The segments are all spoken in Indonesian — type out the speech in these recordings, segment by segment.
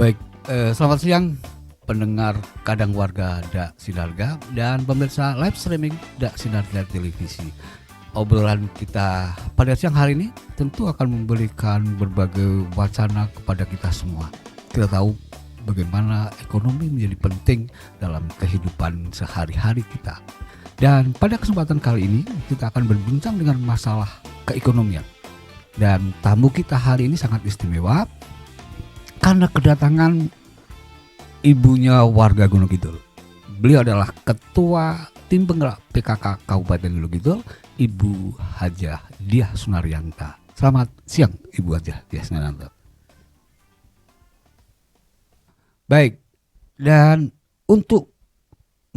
Baik, selamat siang pendengar Kadang Warga Dak Sinarga dan pemirsa live streaming Dak Sinarga Televisi. Obrolan kita pada siang hari ini tentu akan memberikan berbagai wacana kepada kita semua. Kita tahu bagaimana ekonomi menjadi penting dalam kehidupan sehari-hari kita. Dan pada kesempatan kali ini kita akan berbincang dengan masalah keekonomian. Dan tamu kita hari ini sangat istimewa karena kedatangan ibunya warga Gunung Kidul. Beliau adalah Ketua Tim Penggerak PKK Kabupaten Gunung Kidul, Ibu Hajah Diah Sunaryanta. Selamat siang Ibu Hajah Diah Sunaryanta. Baik, dan untuk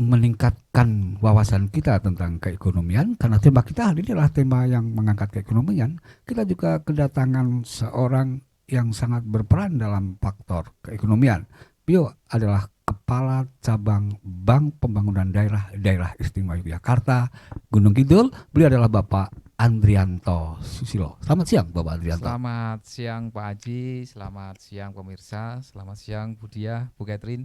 meningkatkan wawasan kita tentang keekonomian, karena tema kita hari ini adalah tema yang mengangkat keekonomian, kita juga kedatangan seorang yang sangat berperan dalam faktor keekonomian. Beliau adalah Kepala Cabang Bank Pembangunan Daerah Istimewa Yogyakarta Gunung Kidul. Beliau adalah Bapak Andrianto Susilo. Selamat siang Bapak Andrianto. Selamat siang Pak Haji, selamat siang pemirsa, selamat siang Bu Diah, Bu Catherine.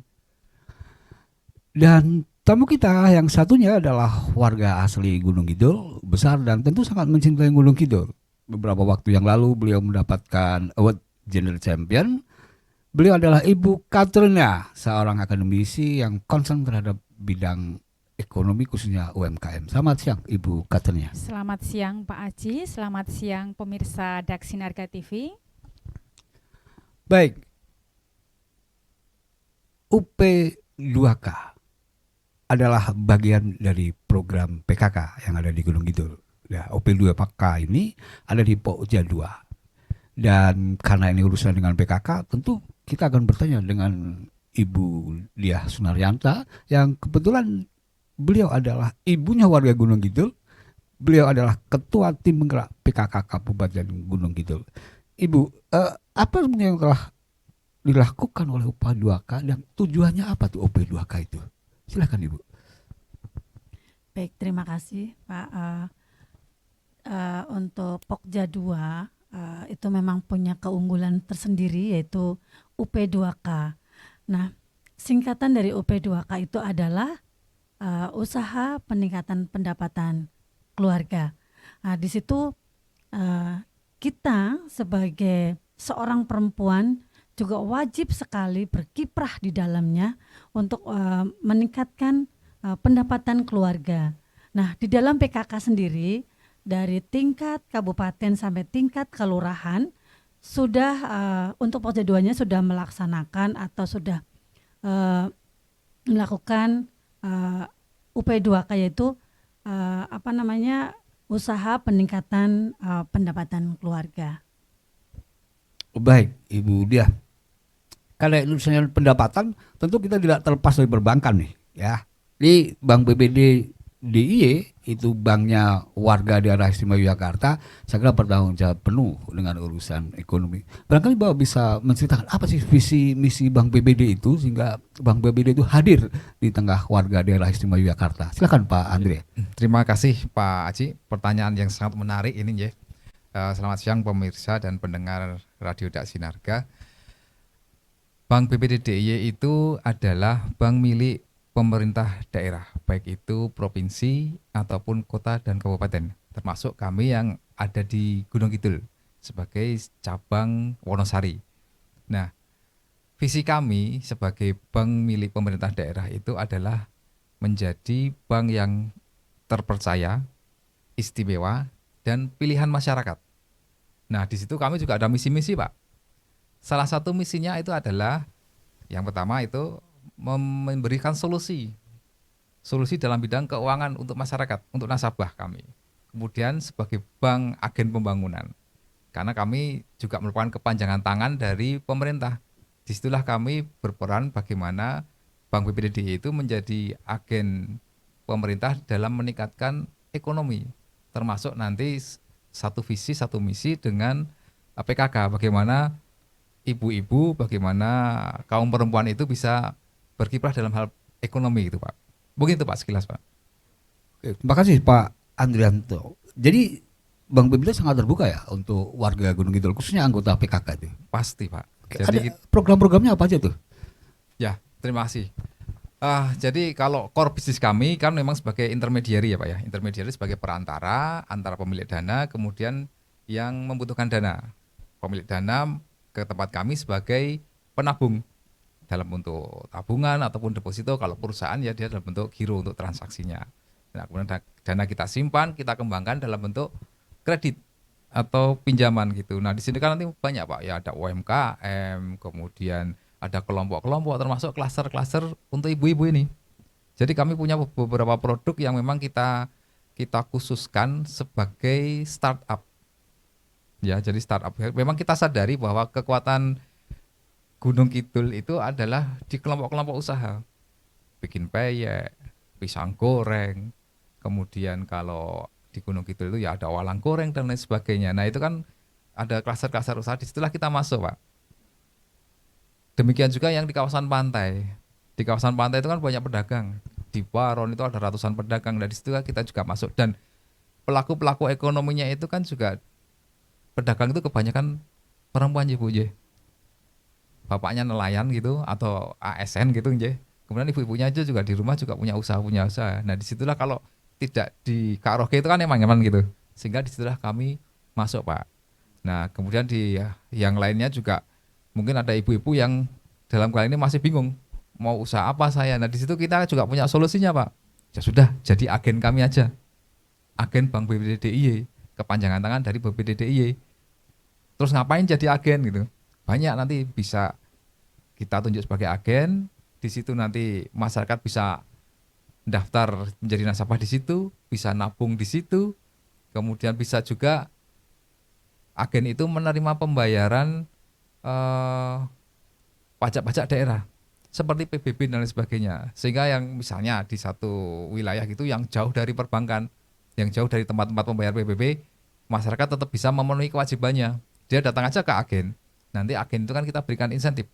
Dan tamu kita yang satunya adalah warga asli Gunung Kidul, besar dan tentu sangat mencintai Gunung Kidul. Beberapa waktu yang lalu beliau mendapatkan award General Champion. Beliau adalah Ibu Katrina, seorang akademisi yang concern terhadap bidang ekonomi khususnya UMKM. Selamat siang Ibu Katrina. Selamat siang Pak Haji, selamat siang pemirsa Dak Sinarga TV. Baik, UP2K adalah bagian dari program PKK yang ada di Gunung Kidul. Ya, UP2K ini ada di Pokja 2. Dan karena ini urusan dengan PKK, tentu kita akan bertanya dengan Ibu Diah Sunaryanta yang kebetulan beliau adalah ibunya warga Gunung Kidul. Beliau adalah Ketua Tim Penggerak PKK Kabupaten Gunung Kidul. Ibu, apa sebenarnya yang telah dilakukan oleh UP2K dan tujuannya apa tuh UP2K itu? Silakan Ibu. Baik, terima kasih Pak. Untuk Pokja 2 itu memang punya keunggulan tersendiri yaitu UP2K. Nah, singkatan dari UP2K itu adalah usaha peningkatan pendapatan keluarga. Nah, di situ kita sebagai seorang perempuan juga wajib sekali berkiprah di dalamnya untuk meningkatkan pendapatan keluarga. Nah, di dalam PKK sendiri dari tingkat kabupaten sampai tingkat kelurahan sudah untuk Pokja 2-nya sudah melaksanakan atau sudah melakukan UP2K yaitu usaha peningkatan pendapatan keluarga. Baik, Ibu Diah. Karena urusannya pendapatan, tentu kita tidak terlepas dari perbankan nih, ya. Di Bank BPD DIY itu banknya warga daerah istimewa Yogyakarta, saya kira bertanggung jawab penuh dengan urusan ekonomi. Barangkali Bapak bisa menceritakan apa sih visi misi Bank BPD itu sehingga Bank BPD itu hadir di tengah warga daerah istimewa Yogyakarta. Silakan Pak Andre. Terima kasih Pak Haji, pertanyaan yang sangat menarik ini ya. Selamat siang pemirsa dan pendengar Radio Dak Sinarga. Bank BPD DIY itu adalah bank milik pemerintah daerah, baik itu provinsi ataupun kota dan kabupaten, termasuk kami yang ada di Gunung Kidul sebagai cabang Wonosari. Nah, visi kami sebagai bank milik pemerintah daerah itu adalah menjadi bank yang terpercaya, istimewa, dan pilihan masyarakat. Nah, di situ kami juga ada misi-misi, Pak. Salah satu misinya itu adalah, yang pertama itu memberikan solusi dalam bidang keuangan untuk masyarakat, untuk nasabah kami. Kemudian sebagai bank agen pembangunan, karena kami juga merupakan kepanjangan tangan dari pemerintah. Disitulah kami berperan bagaimana Bank BPD itu menjadi agen pemerintah dalam meningkatkan ekonomi, termasuk nanti satu visi, satu misi dengan PKK, bagaimana ibu-ibu, bagaimana kaum perempuan itu bisa berkiprah dalam hal ekonomi gitu Pak. Mungkin itu Pak sekilas Pak. Terima kasih Pak Andrianto. Jadi Bank BPD sangat terbuka ya untuk warga Gunung Kidul, khususnya anggota PKK itu. Pasti Pak. Jadi Ada program-programnya apa aja tuh? ya, terima kasih. Jadi kalau core bisnis kami kan memang sebagai intermediary ya Pak ya. Intermediary sebagai perantara antara pemilik dana kemudian yang membutuhkan dana. Pemilik dana ke tempat kami sebagai penabung dalam bentuk tabungan ataupun deposito. Kalau perusahaan ya dia dalam bentuk giro untuk transaksinya. Nah, kemudian dana kita simpan, kita kembangkan dalam bentuk kredit atau pinjaman gitu. Nah, di sini kan nanti banyak Pak, ya ada UMKM, kemudian ada kelompok-kelompok termasuk klaster-klaster untuk ibu-ibu ini. Jadi kami punya beberapa produk yang memang kita khususkan sebagai startup. Ya, jadi startup. Memang kita sadari bahwa kekuatan Gunung Kidul itu adalah di kelompok-kelompok usaha. Bikin peyek, pisang goreng, kemudian kalau di Gunung Kidul itu ya ada walang goreng dan lain sebagainya. Nah itu kan ada klaster-klaster usaha, disitulah kita masuk Pak. Demikian juga yang di kawasan pantai. Di kawasan pantai itu kan banyak pedagang. Di Baron itu ada ratusan pedagang, dan disitu kita juga masuk. Dan pelaku-pelaku ekonominya itu kan juga pedagang itu kebanyakan perempuan Bu. Bapaknya nelayan gitu atau ASN gitu Kemudian ibu-ibunya aja juga di rumah juga punya usaha. Nah disitulah kalau tidak di karaoke itu kan emang gitu, sehingga disitulah kami masuk Pak. Nah kemudian di yang lainnya juga mungkin ada ibu-ibu yang dalam kali ini masih bingung mau usaha apa saya. Nah di situ kita juga punya solusinya Pak. Ya sudah, jadi agen kami aja, agen Bank BPD DIY, kepanjangan tangan dari BPD DIY. Terus ngapain jadi agen gitu? Banyak, nanti bisa kita tunjuk sebagai agen. Di situ nanti masyarakat bisa daftar menjadi nasabah di situ, bisa nabung di situ, kemudian bisa juga agen itu menerima pembayaran pajak-pajak daerah seperti PBB dan lain sebagainya. Sehingga yang misalnya di satu wilayah gitu yang jauh dari perbankan, yang jauh dari tempat-tempat pembayar PBB, masyarakat tetap bisa memenuhi kewajibannya. Dia datang aja ke agen. Nanti agen itu kan kita berikan insentif.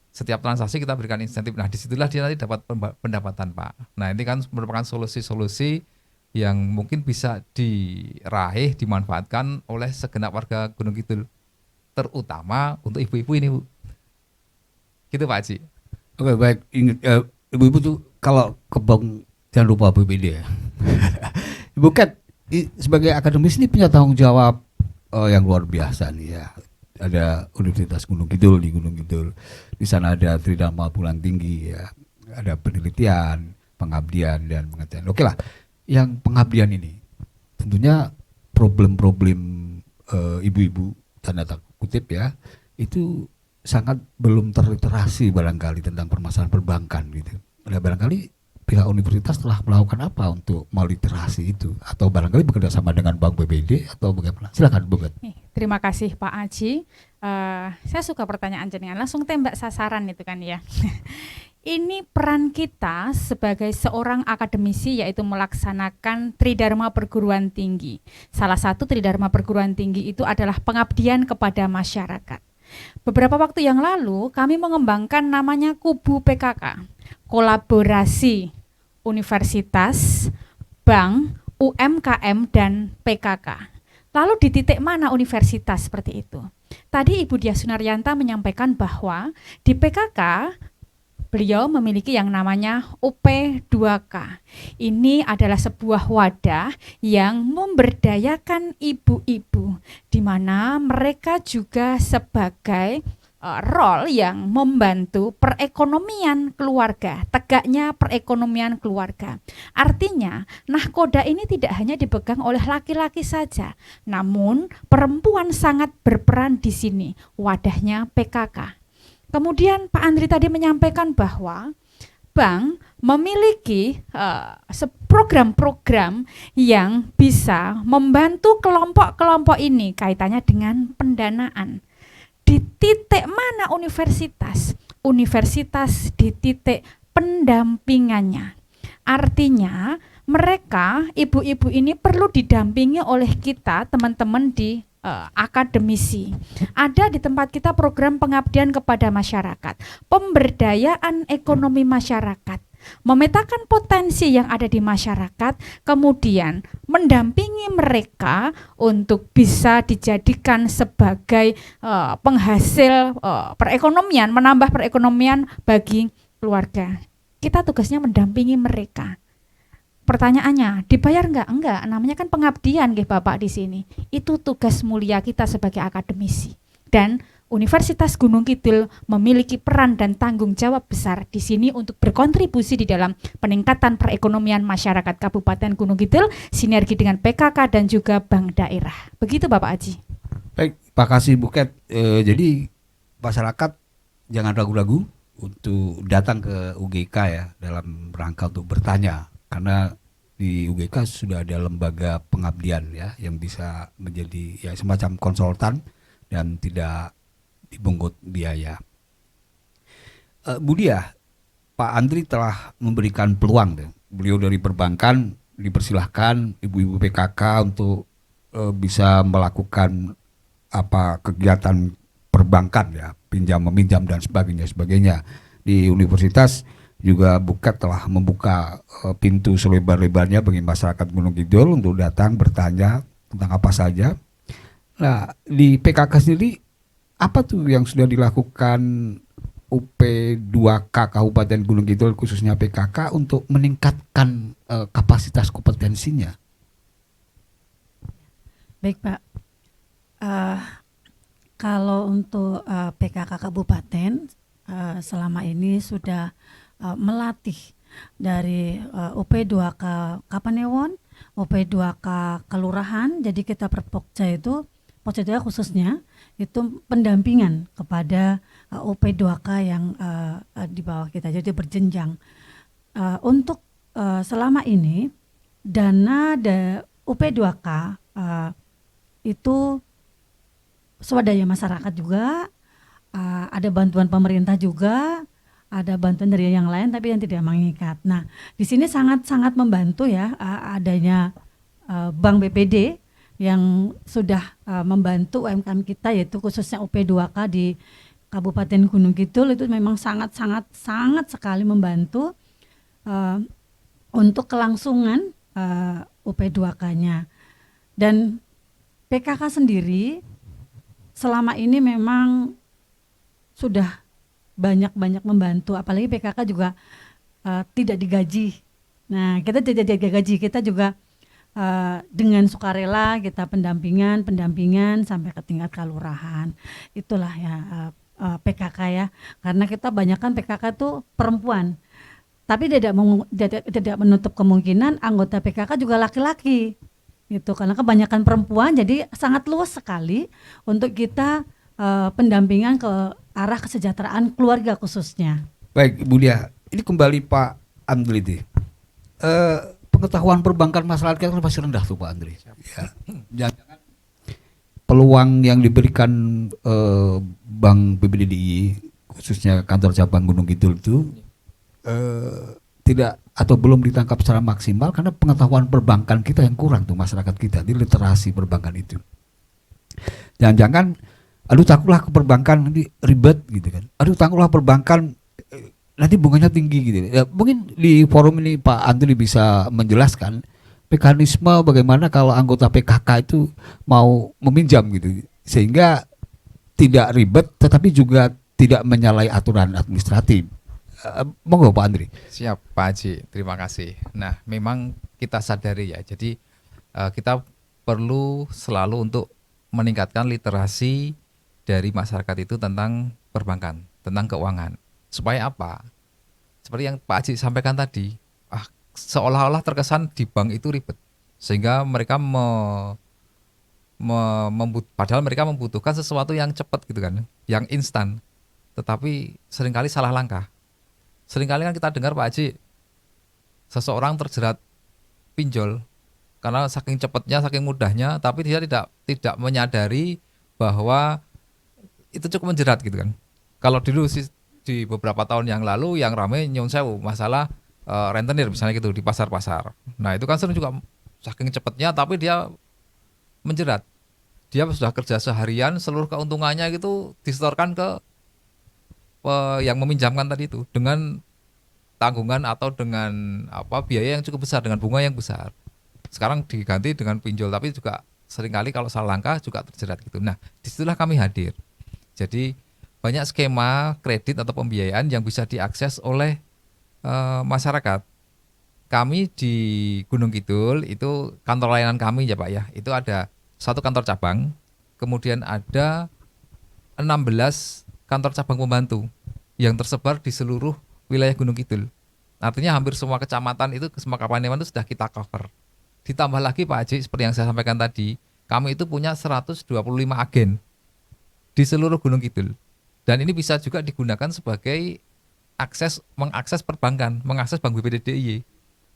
Setiap transaksi kita berikan insentif. Nah, disitulah dia nanti dapat pendapatan, Pak. Nah, ini kan merupakan solusi-solusi yang mungkin bisa diraih, dimanfaatkan oleh segenap warga Gunung Kidul, terutama untuk ibu-ibu ini, Bu. Gitu, Pak Haji. Oke, baik. Ingat, ibu-ibu tuh kalau ke bank jangan lupa BPD ya. Ibu Kat, sebagai akademis ini punya tanggung jawab yang luar biasa nih ya. Ada Universitas Gunung Kidul di Gunung Kidul. Di sana ada Tridharma Perguruan Tinggi ya. Ada penelitian, pengabdian dan pengabdian. Oke lah, yang pengabdian ini tentunya problem-problem ibu-ibu tanda kutip ya, itu sangat belum terliterasi barangkali tentang permasalahan perbankan gitu. Nah, barangkali pihak universitas telah melakukan apa untuk meliterasi itu, atau barangkali bekerja sama dengan Bank BPD atau bagaimana? Silakan Bu Gat. Terima kasih Pak Aji. Saya suka pertanyaan jenengan, langsung tembak sasaran itu kan ya. Ini peran kita sebagai seorang akademisi yaitu melaksanakan Tridharma Perguruan Tinggi. Salah satu Tridharma Perguruan Tinggi itu adalah pengabdian kepada masyarakat. Beberapa waktu yang lalu kami mengembangkan namanya Kubu PKK, kolaborasi universitas, bank, UMKM, dan PKK. Lalu di titik mana universitas seperti itu? Tadi Ibu Diah Sunaryanto menyampaikan bahwa di PKK beliau memiliki yang namanya UP2K. Ini adalah sebuah wadah yang memberdayakan ibu-ibu, di mana mereka juga sebagai role yang membantu perekonomian keluarga, tegaknya perekonomian keluarga. Artinya, nahkoda ini tidak hanya dipegang oleh laki-laki saja, namun perempuan sangat berperan di sini. Wadahnya PKK. Kemudian Pak Andri tadi menyampaikan bahwa bank memiliki program-program yang bisa membantu kelompok-kelompok ini kaitannya dengan pendanaan. Di titik mana universitas? Universitas di titik pendampingannya. Artinya mereka, ibu-ibu ini perlu didampingi oleh kita, teman-teman di akademisi. Ada di tempat kita program pengabdian kepada masyarakat, pemberdayaan ekonomi masyarakat. memetakan potensi yang ada di masyarakat, kemudian mendampingi mereka untuk bisa dijadikan sebagai penghasil perekonomian, menambah perekonomian bagi keluarga. Kita tugasnya mendampingi mereka. Pertanyaannya, dibayar enggak? Enggak, namanya kan pengabdian nggih Bapak di sini. Itu tugas mulia kita sebagai akademisi. Dan Universitas Gunung Kidul memiliki peran dan tanggung jawab besar di sini untuk berkontribusi di dalam peningkatan perekonomian masyarakat Kabupaten Gunung Kidul, sinergi dengan PKK dan juga bank daerah. Begitu Bapak Haji. Baik, Pak kasih Buket. Jadi masyarakat jangan ragu-ragu untuk datang ke UGK ya dalam rangka untuk bertanya, karena di UGK sudah ada lembaga pengabdian ya yang bisa menjadi ya semacam konsultan dan tidak dibungut biaya. Budia, Pak Andri telah memberikan peluang deh. Beliau dari perbankan dipersilahkan ibu-ibu PKK untuk bisa melakukan apa kegiatan perbankan ya, pinjam meminjam dan sebagainya. Di universitas juga Buket telah membuka pintu selebar-lebarnya bagi masyarakat Gunung Kidul untuk datang bertanya tentang apa saja. Nah, di PKK sendiri apa tuh yang sudah dilakukan UP2K Kabupaten Gunung Kidul khususnya PKK untuk meningkatkan kapasitas kompetensinya? Baik Pak, kalau untuk PKK Kabupaten selama ini sudah melatih dari UP2K Kapanewon, UP2K Kelurahan. Jadi kita Perpokja itu Pokja khususnya itu pendampingan kepada UP2K yang di bawah kita, jadi berjenjang. Untuk selama ini dana UP2K itu swadaya masyarakat juga, ada bantuan pemerintah juga, ada bantuan dari yang lain tapi yang tidak mengikat. Nah, di sini sangat-sangat membantu ya adanya Bank BPD yang sudah membantu UMKM kita, yaitu khususnya UP2K di Kabupaten Gunung Kidul. Itu memang sangat sekali membantu untuk kelangsungan UP2K-nya. Dan PKK sendiri selama ini memang sudah banyak membantu, apalagi PKK juga tidak digaji. Nah, kita tidak digaji, kita juga dengan sukarela kita pendampingan sampai ke tingkat kelurahan. Itulah ya PKK ya, karena kita banyakkan PKK itu perempuan, tapi tidak menutup kemungkinan anggota PKK juga laki-laki gitu, karena kebanyakan perempuan, jadi sangat luas sekali untuk kita pendampingan ke arah kesejahteraan keluarga khususnya. Baik, Bu Dia, ini kembali Pak Andri. Pengetahuan perbankan masyarakat kan masih rendah tuh Pak Andri. Ya. Jangan peluang yang diberikan Bank BPDI khususnya kantor cabang Gunung Kidul itu tidak atau belum ditangkap secara maksimal karena pengetahuan perbankan kita yang kurang tuh, masyarakat kita di literasi perbankan itu. Jangan-jangan aduh takutlah ke perbankan nanti ribet gitu kan. Aduh takutlah perbankan nanti bunganya tinggi gitu. Ya, mungkin di forum ini Pak Andri bisa menjelaskan mekanisme bagaimana kalau anggota PKK itu mau meminjam gitu, sehingga tidak ribet tetapi juga tidak menyalahi aturan administratif. Monggo Pak Andri. Siap Pak Haji, terima kasih. Nah, memang kita sadari ya, jadi kita perlu selalu untuk meningkatkan literasi dari masyarakat itu tentang perbankan, tentang keuangan. Supaya apa? Seperti yang Pak Haji sampaikan tadi, seolah-olah terkesan di bank itu ribet, sehingga mereka padahal mereka membutuhkan sesuatu yang cepat gitu kan, yang instan, tetapi seringkali salah langkah. Seringkali kan kita dengar Pak Haji, seseorang terjerat pinjol karena saking cepatnya, saking mudahnya, tapi dia tidak menyadari bahwa itu cukup menjerat gitu kan. Kalau dulu di beberapa tahun yang lalu yang ramai nyun sewu masalah rentenir misalnya gitu di pasar-pasar. Nah itu kan sering juga saking cepatnya tapi dia menjerat. Dia sudah kerja seharian, seluruh keuntungannya gitu disetorkan ke yang meminjamkan tadi itu dengan tanggungan atau dengan biaya yang cukup besar, dengan bunga yang besar. Sekarang diganti dengan pinjol, tapi juga seringkali kalau salah langkah juga terjerat gitu. Nah, disitulah kami hadir. Jadi banyak skema kredit atau pembiayaan yang bisa diakses oleh masyarakat. Kami di Gunung Kidul itu kantor layanan kami ya Pak ya, itu ada satu kantor cabang, kemudian ada 16 kantor cabang pembantu yang tersebar di seluruh wilayah Gunung Kidul. Artinya hampir semua kecamatan itu, semua kabupaten itu sudah kita cover. Ditambah lagi Pak Haji, seperti yang saya sampaikan tadi, kami itu punya 125 agen di seluruh Gunung Kidul. Dan ini bisa juga digunakan sebagai mengakses perbankan, mengakses Bank BPD DIY.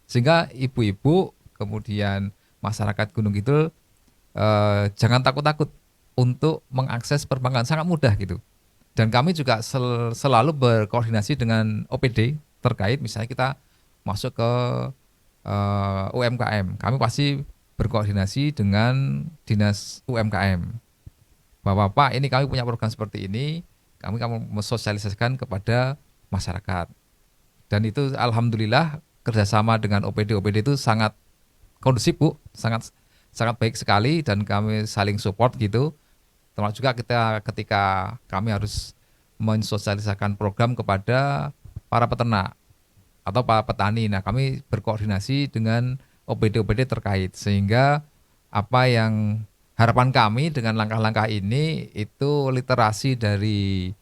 Sehingga ibu-ibu, kemudian masyarakat Gunung Kidul jangan takut-takut untuk mengakses perbankan, sangat mudah gitu. Dan kami juga selalu berkoordinasi dengan OPD terkait, misalnya kita masuk ke UMKM, kami pasti berkoordinasi dengan dinas UMKM. Bapak, ini kami punya program seperti ini, kami mensosialisasikan kepada masyarakat. Dan itu alhamdulillah kerjasama dengan OPD itu sangat kondusif Bu, sangat baik sekali, dan kami saling support gitu. Termasuk juga ketika kami harus mensosialisasikan program kepada para peternak atau para petani. Nah, kami berkoordinasi dengan OPD terkait, sehingga apa yang harapan kami dengan langkah-langkah ini itu literasi dari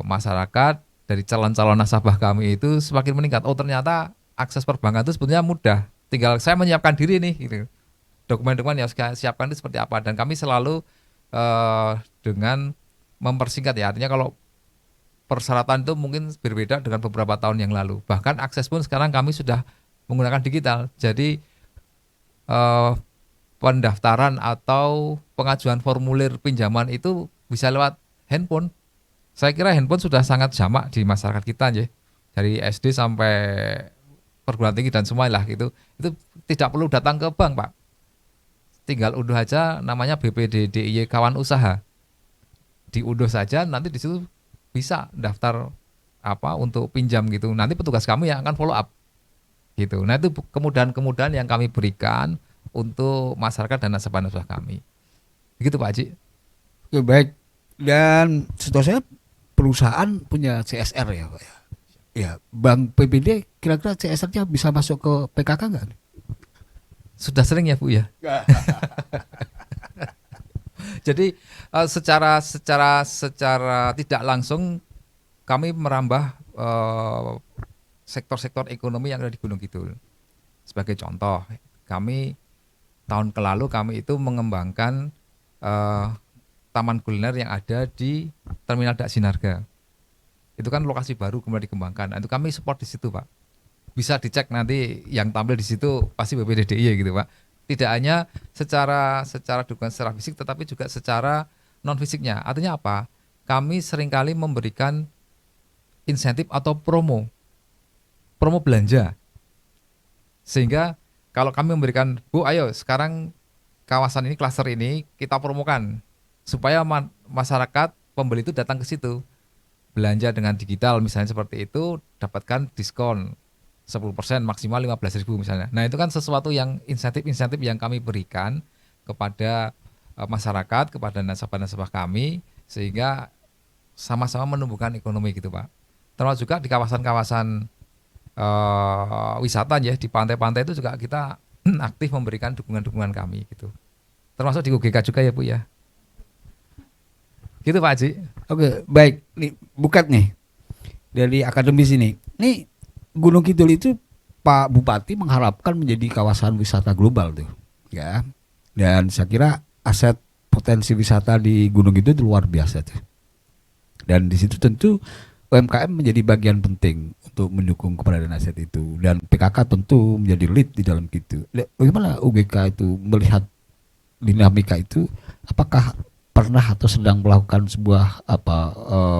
masyarakat, dari calon-calon nasabah kami itu semakin meningkat. Oh, ternyata akses perbankan itu sebetulnya mudah. Tinggal saya menyiapkan diri nih gitu. Dokumen-dokumen yang saya siapkan itu seperti apa, dan kami selalu dengan mempersingkat ya, artinya kalau persyaratan itu mungkin berbeda dengan beberapa tahun yang lalu. Bahkan akses pun sekarang kami sudah menggunakan digital. Jadi pendaftaran atau pengajuan formulir pinjaman itu bisa lewat handphone. Saya kira handphone sudah sangat jamak di masyarakat kita ya. Dari SD sampai perguruan tinggi dan semua lah gitu. Itu tidak perlu datang ke bank, Pak. Tinggal unduh aja namanya BPD DIY kawan usaha. Diunduh saja, nanti di situ bisa daftar untuk pinjam gitu. Nanti petugas kami yang akan follow up gitu. Nah, itu kemudahan-kemudahan yang kami berikan untuk masyarakat dan nasabah-nasabah kami. Begitu Pak Haji. Oke, baik. Dan setahu saya perusahaan punya CSR ya Pak ya. Ya, Bank PBD kira-kira CSR-nya bisa masuk ke PKK nggak? Sudah sering ya Bu ya. Jadi secara tidak langsung kami merambah sektor-sektor ekonomi yang ada di Gunung Kidul. Sebagai contoh, kami tahun lalu kami itu mengembangkan taman kuliner yang ada di Terminal Dak Sinarga. Itu kan lokasi baru kemudian dikembangkan. Itu kami support di situ Pak. Bisa dicek nanti yang tampil di situ pasti BPD DIY gitu Pak. Tidak hanya secara dukungan secara fisik, tetapi juga secara non fisiknya. Artinya apa? Kami seringkali memberikan insentif atau promo belanja. Sehingga kalau kami memberikan, Bu, ayo sekarang kawasan ini, klaster ini kita promokan supaya masyarakat pembeli itu datang ke situ. Belanja dengan digital misalnya seperti itu, dapatkan diskon 10% maksimal 15.000 misalnya. Nah, itu kan sesuatu yang insentif-insentif yang kami berikan kepada masyarakat, kepada nasabah-nasabah kami, sehingga sama-sama menumbuhkan ekonomi gitu Pak. Termasuk juga di kawasan-kawasan wisata ya, di pantai-pantai itu juga kita aktif memberikan dukungan-dukungan kami gitu. Termasuk di UGK juga ya Bu ya. Gitu Pak Haji. Oke, baik. Nih, bukat nih dari akademis ini. Nih Gunung Kidul itu Pak Bupati mengharapkan menjadi kawasan wisata global tuh, ya. Dan saya kira aset potensi wisata di Gunung Kidul itu luar biasa tuh. Dan di situ tentu UMKM menjadi bagian penting untuk mendukung keberadaan aset itu, dan PKK tentu menjadi lead di dalam itu. Bagaimana UGK itu melihat dinamika itu? Apakah pernah atau sedang melakukan sebuah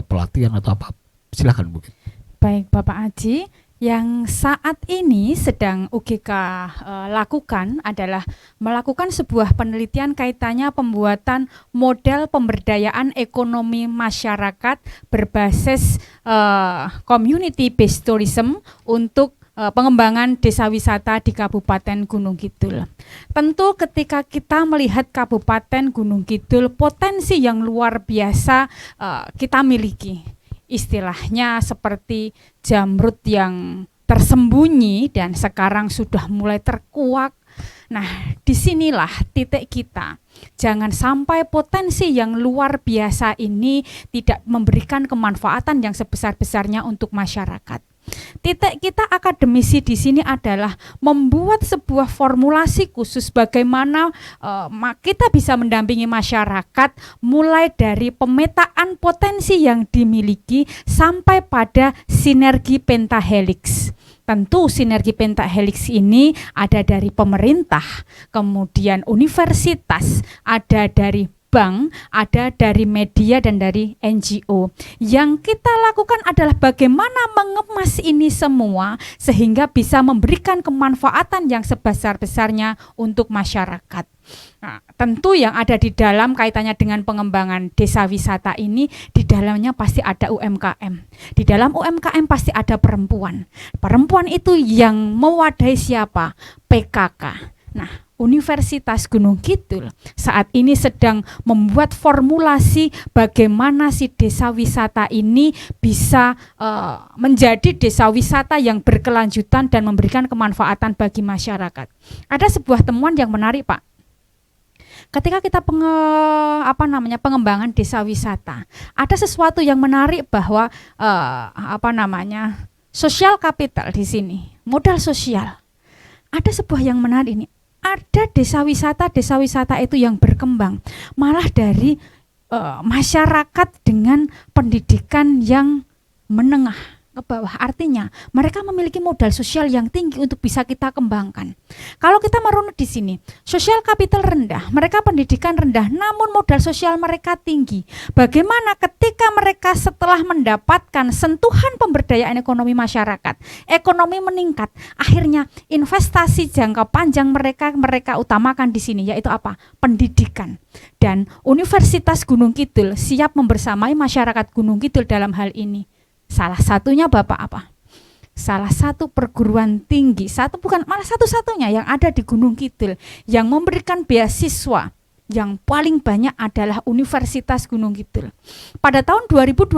pelatihan atau apa? Silakan Bu. Baik Bapak Haji, Yang saat ini sedang UGK lakukan adalah melakukan sebuah penelitian kaitannya pembuatan model pemberdayaan ekonomi masyarakat berbasis community based tourism untuk pengembangan desa wisata di Kabupaten Gunung Kidul. Tentu ketika kita melihat Kabupaten Gunung Kidul, potensi yang luar biasa kita miliki. Istilahnya seperti jamrut yang tersembunyi dan sekarang sudah mulai terkuak. Nah, disinilah titik kita. Jangan sampai potensi yang luar biasa ini tidak memberikan kemanfaatan yang sebesar-besarnya untuk masyarakat. Titik kita akademisi di sini adalah membuat sebuah formulasi khusus bagaimana kita bisa mendampingi masyarakat mulai dari pemetaan potensi yang dimiliki sampai pada sinergi pentahelix. Tentu sinergi pentahelix ini ada dari pemerintah, kemudian universitas, ada dari bank, ada dari media dan dari NGO. Yang kita lakukan adalah bagaimana mengemas ini semua sehingga bisa memberikan kemanfaatan yang sebesar-besarnya untuk masyarakat. Nah, tentu yang ada di dalam kaitannya dengan pengembangan desa wisata ini, di dalamnya pasti ada UMKM. Di dalam UMKM pasti ada perempuan. Perempuan itu yang mewadahi siapa? PKK. Nah, Universitas Gunung Kidul saat ini sedang membuat formulasi bagaimana si desa wisata ini bisa menjadi desa wisata yang berkelanjutan dan memberikan kemanfaatan bagi masyarakat. Ada sebuah temuan yang menarik, Pak. Ketika kita pengembangan desa wisata, ada sesuatu yang menarik bahwa social capital di sini, modal sosial. Ada sebuah yang menarik ini. Ada desa wisata itu yang berkembang malah dari masyarakat dengan pendidikan yang menengah ke bawah. Artinya mereka memiliki modal sosial yang tinggi untuk bisa kita kembangkan. Kalau kita merunut di sini, sosial kapital rendah, mereka pendidikan rendah, namun modal sosial mereka tinggi. Bagaimana ketika mereka setelah mendapatkan sentuhan pemberdayaan ekonomi masyarakat, ekonomi meningkat, akhirnya investasi jangka panjang mereka utamakan di sini, yaitu apa? Pendidikan. Dan Universitas Gunung Kidul siap membersamai masyarakat Gunung Kidul dalam hal ini. Salah satunya Bapak apa? Salah satu perguruan tinggi, satu-satunya yang ada di Gunung Kidul yang memberikan beasiswa yang paling banyak adalah Universitas Gunung Kidul. Pada tahun 2021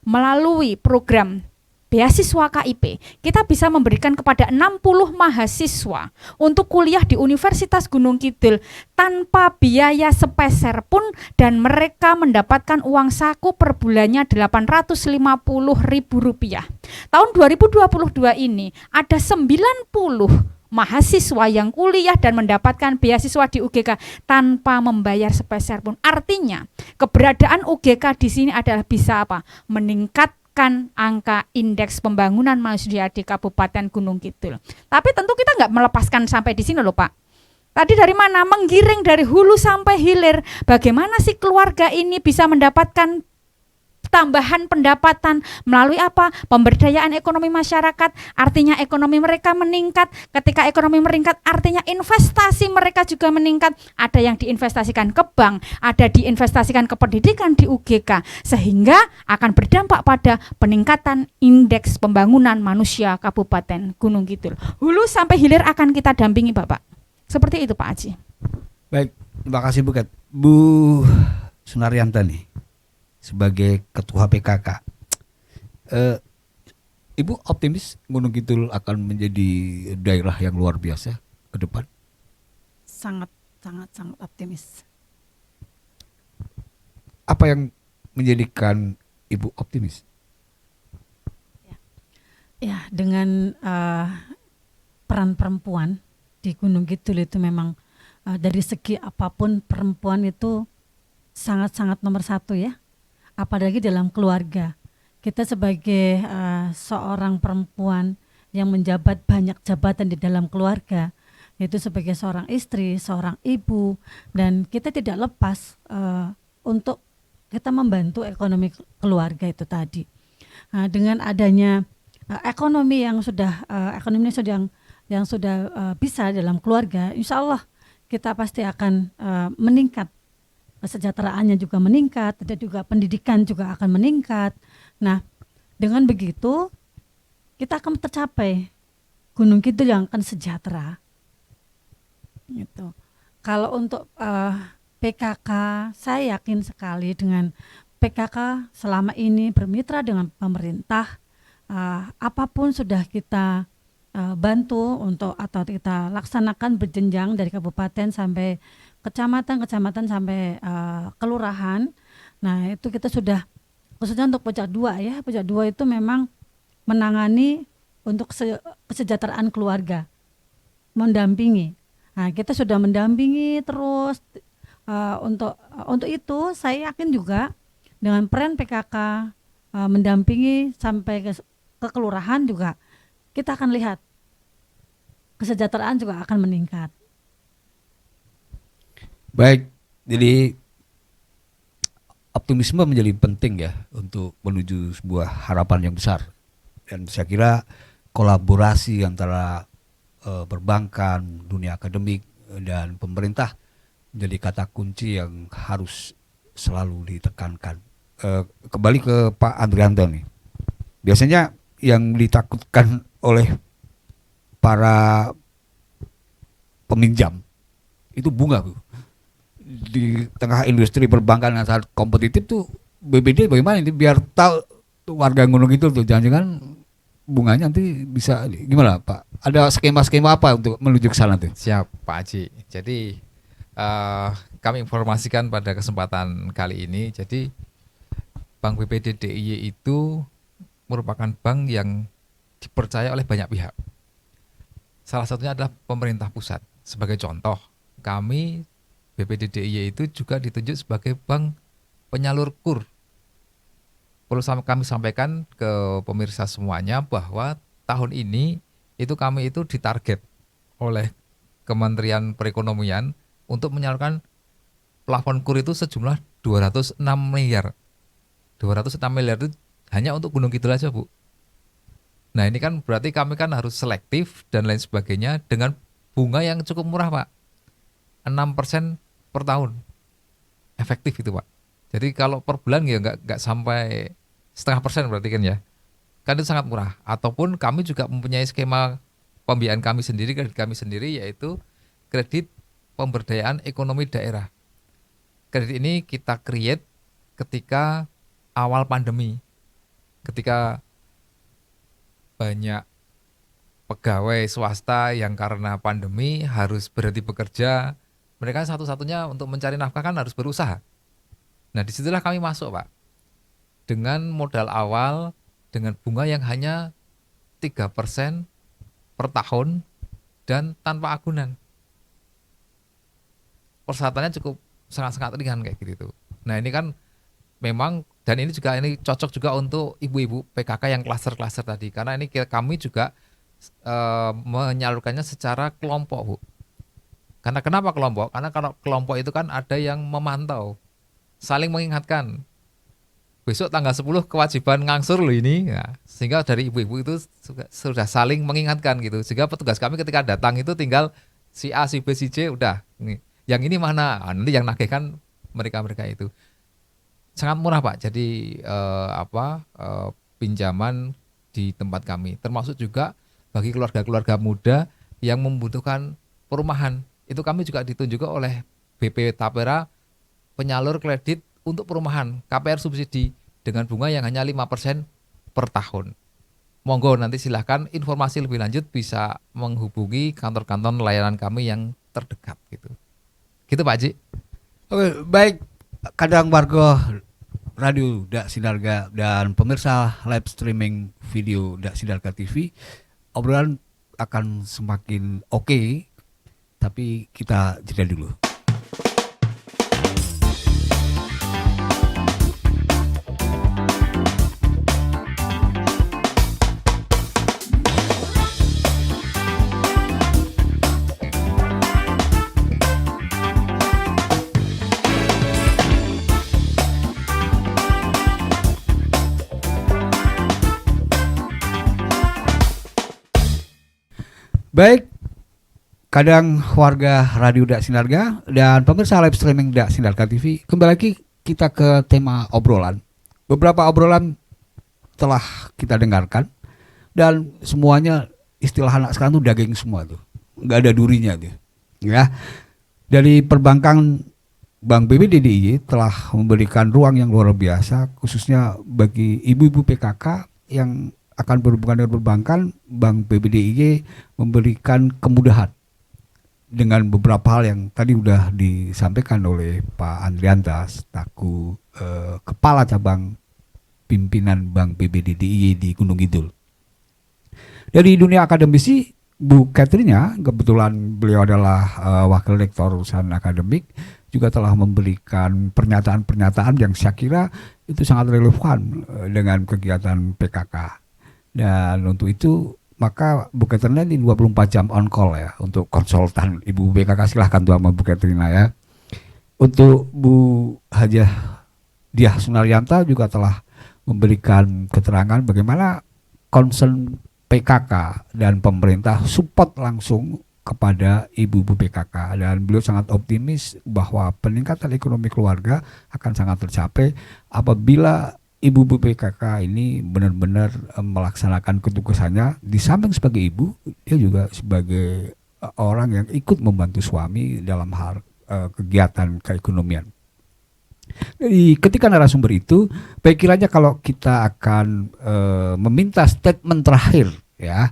melalui program beasiswa KIP, kita bisa memberikan kepada 60 mahasiswa untuk kuliah di Universitas Gunung Kidul tanpa biaya sepeser pun, dan mereka mendapatkan uang saku per bulannya Rp850.000. Tahun 2022 ini ada 90 mahasiswa yang kuliah dan mendapatkan beasiswa di UGK tanpa membayar sepeser pun. Artinya keberadaan UGK di sini adalah bisa apa? Meningkat angka indeks pembangunan manusia di Kabupaten Gunung Kidul. Tapi tentu kita nggak melepaskan sampai di sini loh Pak. Tadi dari mana? Menggiring dari hulu sampai hilir. Bagaimana sih keluarga ini bisa mendapatkan tambahan pendapatan melalui apa? Pemberdayaan ekonomi masyarakat, artinya ekonomi mereka meningkat. Ketika ekonomi meningkat, artinya investasi mereka juga meningkat. Ada yang diinvestasikan ke bank, ada diinvestasikan ke pendidikan di UGK, sehingga akan berdampak pada peningkatan indeks pembangunan manusia Kabupaten Gunung Kidul. Hulu sampai hilir akan kita dampingi Bapak. Seperti itu Pak Aji. Baik, terima kasih Bu Sunaryantani sebagai Ketua PKK. Ibu optimis Gunung Kidul akan menjadi daerah yang luar biasa ke depan? Sangat optimis. Apa yang menjadikan Ibu optimis? Ya, dengan peran perempuan di Gunung Kidul itu memang dari segi apapun perempuan itu sangat-sangat nomor satu ya. Apalagi dalam keluarga. Kita sebagai seorang perempuan yang menjabat banyak jabatan di dalam keluarga, yaitu sebagai seorang istri, seorang ibu, dan kita tidak lepas untuk kita membantu ekonomi keluarga itu tadi. Dengan adanya ekonomi yang sudah bisa dalam keluarga, insya Allah kita pasti akan meningkat, kesejahteraannya juga meningkat, dan juga pendidikan juga akan meningkat. Nah, dengan begitu kita akan tercapai Gunung Kidul yang akan sejahtera. Gitu. Kalau untuk PKK, saya yakin sekali dengan PKK selama ini bermitra dengan pemerintah, apapun sudah kita bantu untuk atau kita laksanakan berjenjang dari kabupaten sampai kecamatan sampai kelurahan. Nah, itu kita sudah, khususnya untuk pojok 2 ya, pojok 2 itu memang menangani untuk kesejahteraan keluarga, mendampingi. Nah, kita sudah mendampingi terus. Untuk itu saya yakin juga dengan peran PKK mendampingi sampai ke kelurahan juga, kita akan lihat kesejahteraan juga akan meningkat. Baik, jadi optimisme menjadi penting ya untuk menuju sebuah harapan yang besar. Dan saya kira kolaborasi antara perbankan, dunia akademik, dan pemerintah menjadi kata kunci yang harus selalu ditekankan. Kembali ke Pak Andrianto nih. Biasanya yang ditakutkan oleh para peminjam itu bunga, Bu. Di tengah industri perbankan yang sangat kompetitif tuh, BPD bagaimana ini biar tahu tuh warga Gunung Kidul tuh, jangan-jangan bunganya nanti bisa gimana, Pak? Ada skema-skema apa untuk menuju ke sana tuh? Siap, Pak Haji. Jadi kami informasikan pada kesempatan kali ini, jadi Bank BPD DIY itu merupakan bank yang dipercaya oleh banyak pihak. Salah satunya adalah pemerintah pusat. Sebagai contoh, kami BPD DIY itu juga ditunjuk sebagai bank penyalur KUR. Perlu kami sampaikan ke pemirsa semuanya bahwa tahun ini itu kami itu ditarget oleh Kementerian Perekonomian untuk menyalurkan plafon KUR itu sejumlah 206 miliar. 206 miliar itu hanya untuk Gunung Kidul aja, Bu. Nah, ini kan berarti kami kan harus selektif dan lain sebagainya dengan bunga yang cukup murah, Pak. 6% per tahun. Efektif itu, Pak. Jadi kalau per bulan ya nggak sampai 0,5% berarti kan ya. Kan itu sangat murah. Ataupun kami juga mempunyai skema pembiayaan kami sendiri, kredit kami sendiri, yaitu kredit pemberdayaan ekonomi daerah. Kredit ini kita create ketika awal pandemi. Ketika banyak pegawai swasta yang karena pandemi harus berhenti bekerja, mereka satu-satunya untuk mencari nafkah kan harus berusaha. Nah, disitulah kami masuk, Pak. Dengan modal awal, dengan bunga yang hanya 3% per tahun dan tanpa agunan. Persyaratannya cukup sangat-sangat ringan kayak gitu. Nah, ini kan memang, dan ini juga ini cocok juga untuk ibu-ibu PKK yang klaster-klaster tadi, karena ini kami juga menyalurkannya secara kelompok, Bu. Karena kenapa kelompok? Karena kalau kelompok itu kan ada yang memantau, saling mengingatkan. Besok tanggal 10 kewajiban ngangsur loh ini. Nah, sehingga dari ibu-ibu itu sudah saling mengingatkan gitu. Sehingga petugas kami ketika datang itu tinggal si A, si B, si C udah. Yang ini mana? Nah, nanti yang nagihkan mereka-mereka itu. Sangat murah, Pak. Jadi pinjaman di tempat kami. Termasuk juga bagi keluarga-keluarga muda yang membutuhkan perumahan. Itu kami juga ditunjuk oleh BP Tapera penyalur kredit untuk perumahan KPR subsidi dengan bunga yang hanya 5% per tahun. Monggo nanti silahkan informasi lebih lanjut bisa menghubungi kantor-kantor layanan kami yang terdekat gitu. Gitu, Pak Haji. Oke, baik. Kadang warga Radio Dak Sinarga dan pemirsa live streaming video Dak Sinarga TV, obrolan akan semakin oke, tapi kita jeda dulu. Baik, kadang warga Radio Dak Sinarga dan pemirsa live streaming Dak Sinarga TV, kembali lagi kita ke tema obrolan. Beberapa obrolan telah kita dengarkan dan semuanya istilah anak sekarang tuh daging semua tuh, nggak ada durinya tuh, ya. Dari perbankan, Bank BPDDIY telah memberikan ruang yang luar biasa, khususnya bagi ibu-ibu PKK yang akan berhubungan dengan perbankan. Bank BPDIY memberikan kemudahan dengan beberapa hal yang tadi sudah disampaikan oleh Pak Andrianta selaku Kepala Cabang Pimpinan Bank BPDDIY di Gunung Kidul. Dari dunia akademisi, Bu Katrina, kebetulan beliau adalah Wakil Rektor Urusan Akademik, juga telah memberikan pernyataan-pernyataan yang saya kira itu sangat relevan dengan kegiatan PKK. Dan untuk itu maka Bu Katrina ini 24 jam on call ya untuk konsultan Ibu PKK. Silahkan tuh sama Bu Katrina ya. Untuk Bu Hajah Diah Sunaryanto juga telah memberikan keterangan bagaimana concern PKK dan pemerintah support langsung kepada ibu-ibu PKK, dan beliau sangat optimis bahwa peningkatan ekonomi keluarga akan sangat tercapai apabila ibu-ibu PKK ini benar-benar melaksanakan ketugasannya. Di samping sebagai ibu, dia juga sebagai orang yang ikut membantu suami dalam hal kegiatan keekonomian. Jadi ketika narasumber itu, baik kiranya kalau kita akan meminta statement terakhir ya.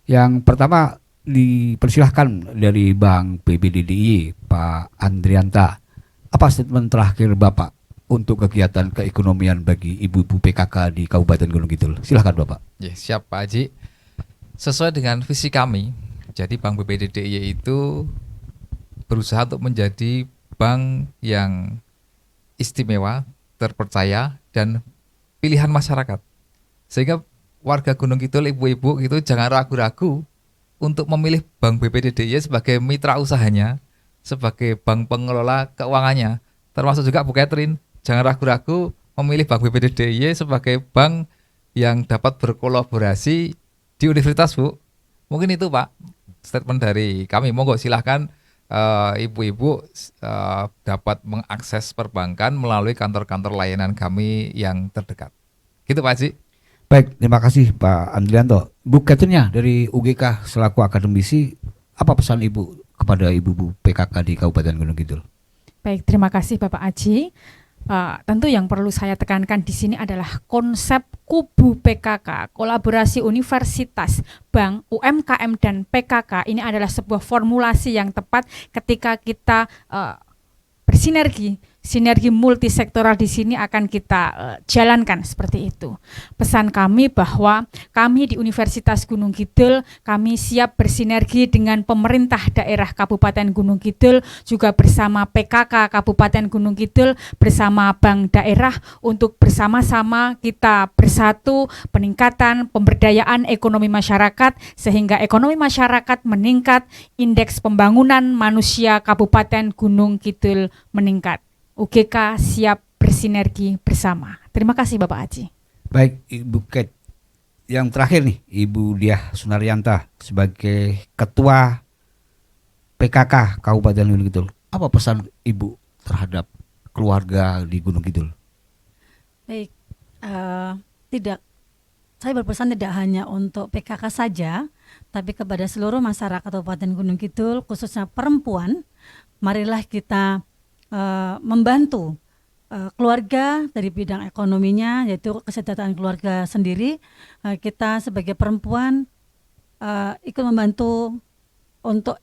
Yang pertama dipersilahkan dari Bank BPDDIY, Pak Andrianta. Apa statement terakhir Bapak untuk kegiatan keekonomian bagi ibu-ibu PKK di Kabupaten Gunung Kidul? Silahkan Bapak. Ya, siap Pak Haji. Sesuai dengan visi kami, jadi Bank BPDDIY itu berusaha untuk menjadi bank yang istimewa, terpercaya, dan pilihan masyarakat. Sehingga warga Gunung Kidul, ibu-ibu itu jangan ragu-ragu untuk memilih Bank BPDDIY sebagai mitra usahanya, sebagai bank pengelola keuangannya. Termasuk juga Bu Catherine, jangan ragu-ragu memilih Bank BPDDIY sebagai bank yang dapat berkolaborasi di universitas, Bu. Mungkin itu Pak statement dari kami. Monggo silahkan ibu-ibu dapat mengakses perbankan melalui kantor-kantor layanan kami yang terdekat. Gitu Pak Haji. Baik, terima kasih Pak Andrianto. Bu Katrina dari UGK selaku akademisi, apa pesan Ibu kepada ibu-ibu PKK di Kabupaten Gunung Kidul? Baik, terima kasih Bapak Aji. Tentu yang perlu saya tekankan di sini adalah konsep kubu PKK, kolaborasi universitas, bank, UMKM, dan PKK. Ini adalah sebuah formulasi yang tepat ketika kita bersinergi. Sinergi multisektoral di sini akan kita jalankan seperti itu. Pesan kami bahwa kami di Universitas Gunung Kidul, kami siap bersinergi dengan pemerintah daerah Kabupaten Gunung Kidul, juga bersama PKK Kabupaten Gunung Kidul, bersama bank daerah untuk bersama-sama kita bersatu peningkatan pemberdayaan ekonomi masyarakat sehingga ekonomi masyarakat meningkat, indeks pembangunan manusia Kabupaten Gunung Kidul meningkat. UGK siap bersinergi bersama. Terima kasih Bapak Haji. Baik Ibu Ket, yang terakhir nih Ibu Diah Sunaryanta sebagai Ketua PKK Kabupaten Gunung Kidul. Apa pesan Ibu terhadap keluarga di Gunung Kidul? Baik, saya berpesan tidak hanya untuk PKK saja, tapi kepada seluruh masyarakat Kabupaten Gunung Kidul, khususnya perempuan. Marilah kita membantu keluarga dari bidang ekonominya, yaitu kesejahteraan keluarga sendiri. Kita sebagai perempuan ikut membantu untuk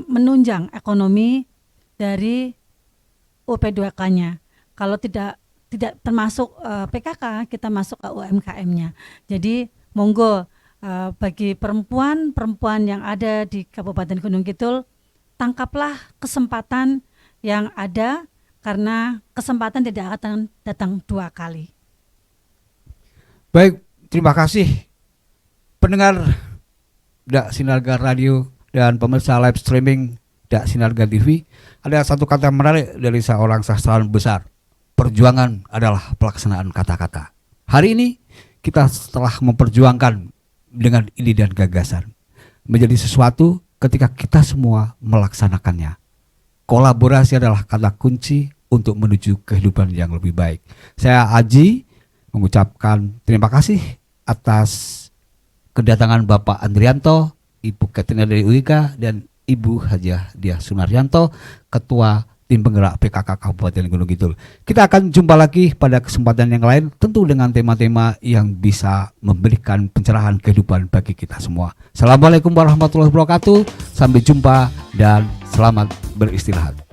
menunjang ekonomi dari UP2K-nya. Kalau tidak termasuk PKK, kita masuk ke UMKM-nya. Jadi monggo bagi perempuan yang ada di Kabupaten Gunung Kidul, tangkaplah kesempatan yang ada, karena kesempatan tidak akan datang dua kali. Baik, terima kasih pendengar Dak Sinarga Radio dan pemirsa live streaming Dak Sinarga TV. Ada satu kata menarik dari seorang sastrawan besar. Perjuangan adalah pelaksanaan kata-kata. Hari ini kita telah memperjuangkan dengan ide dan gagasan. menjadi sesuatu ketika kita semua melaksanakannya. Kolaborasi adalah kata kunci untuk menuju kehidupan yang lebih baik. Saya Aji mengucapkan terima kasih atas kedatangan Bapak Andrianto, Ibu Katrina dari UIK, dan Ibu Hajah Diah Sunaryanto, Ketua Tim Penggerak PKK Kabupaten Gunung Kidul. Kita akan jumpa lagi pada kesempatan yang lain, tentu dengan tema-tema yang bisa memberikan pencerahan kehidupan bagi kita semua. Assalamualaikum warahmatullahi wabarakatuh. Sampai jumpa dan selamat beristirahat.